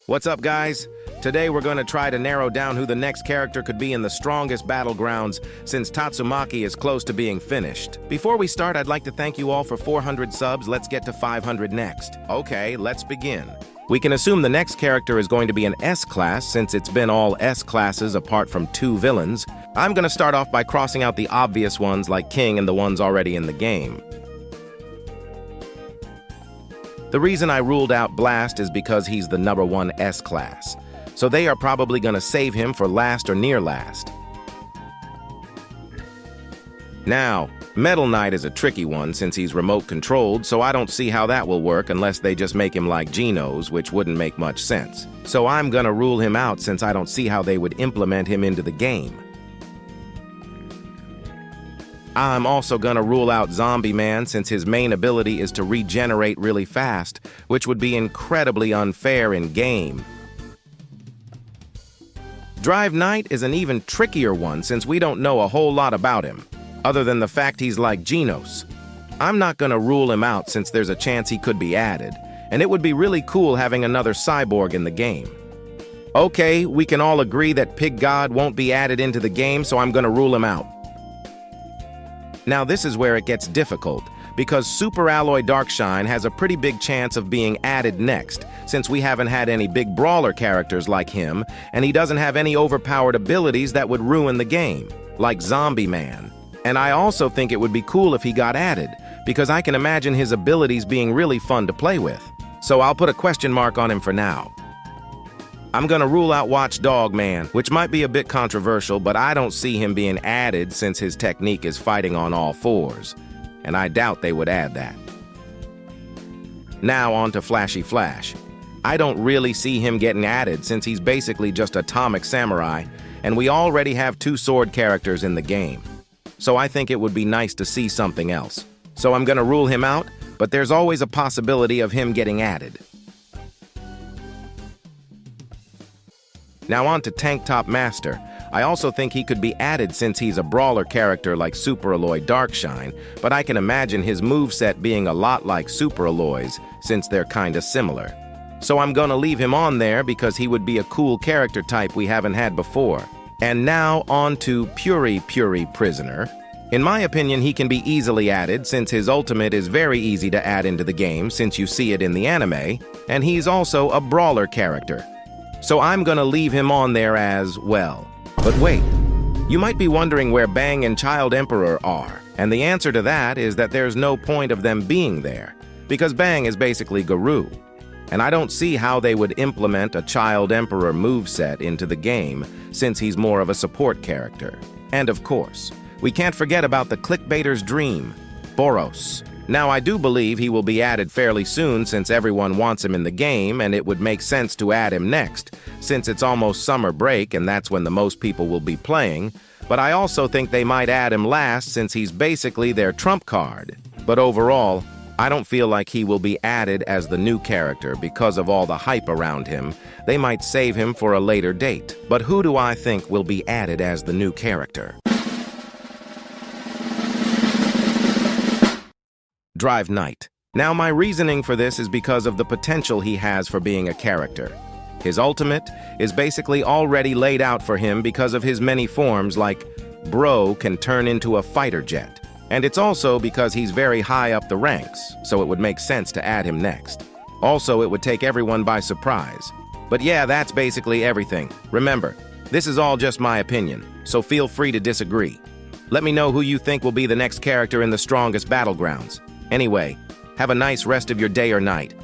What's up, guys? Today we're going to try to narrow down who the next character could be in the strongest Battlegrounds since Tatsumaki is close to being finished. Before we start, I'd like to thank you all for 400 subs. Let's get to 500 next. Okay, let's begin. We can assume the next character is going to be an S-class since it's been all S-classes apart from 2 villains. I'm going to start off by crossing out the obvious ones like King and the ones already in the game. The reason I ruled out Blast is because he's the #1 S-class, so they are probably going to save him for last or near last. Now, Metal Knight is a tricky one since he's remote-controlled, so I don't see how that will work unless they just make him like Genos, which wouldn't make much sense. So I'm gonna rule him out since I don't see how they would implement him into the game. I'm also gonna rule out Zombie Man since his main ability is to regenerate really fast, which would be incredibly unfair in game. Drive Knight is an even trickier one since we don't know a whole lot about him, other than the fact he's like Genos. I'm not gonna rule him out since there's a chance he could be added, and it would be really cool having another cyborg in the game. Okay, we can all agree that Pig God won't be added into the game, so I'm gonna rule him out. Now this is where it gets difficult, because Super Alloy Darkshine has a pretty big chance of being added next, since we haven't had any big brawler characters like him, and he doesn't have any overpowered abilities that would ruin the game, like Zombie Man. And I also think it would be cool if he got added, because I can imagine his abilities being really fun to play with. So I'll put a question mark on him for now. I'm gonna rule out Watchdog Man, which might be a bit controversial, but I don't see him being added since his technique is fighting on all fours, and I doubt they would add that. Now on to Flashy Flash. I don't really see him getting added since he's basically just Atomic Samurai, and we already have 2 sword characters in the game. So I think it would be nice to see something else. So I'm gonna rule him out, but there's always a possibility of him getting added. Now on to Tank Top Master. I also think he could be added since he's a brawler character like Super Alloy Darkshine, but I can imagine his moveset being a lot like Super Alloy's since they're kinda similar. So I'm gonna leave him on there because he would be a cool character type we haven't had before. And now on to Puri Prisoner. In my opinion, he can be easily added since his ultimate is very easy to add into the game since you see it in the anime, and he's also a brawler character. So I'm gonna leave him on there as well. But wait, you might be wondering where Bang and Child Emperor are, and the answer to that is that there's no point of them being there, because Bang is basically Garou, and I don't see how they would implement a Child Emperor moveset into the game since he's more of a support character. And of course, we can't forget about the clickbaiter's dream, Boros. Now I do believe he will be added fairly soon since everyone wants him in the game, and it would make sense to add him next, since it's almost summer break and that's when the most people will be playing, but I also think they might add him last since he's basically their trump card. But overall, I don't feel like he will be added as the new character because of all the hype around him. They might save him for a later date. But who do I think will be added as the new character? Drive Knight. Now my reasoning for this is because of the potential he has for being a character. His ultimate is basically already laid out for him because of his many forms, like Bro can turn into a fighter jet. And it's also because he's very high up the ranks, so it would make sense to add him next. Also, it would take everyone by surprise. But yeah, that's basically everything. Remember, this is all just my opinion, so feel free to disagree. Let me know who you think will be the next character in the strongest Battlegrounds. Anyway, have a nice rest of your day or night.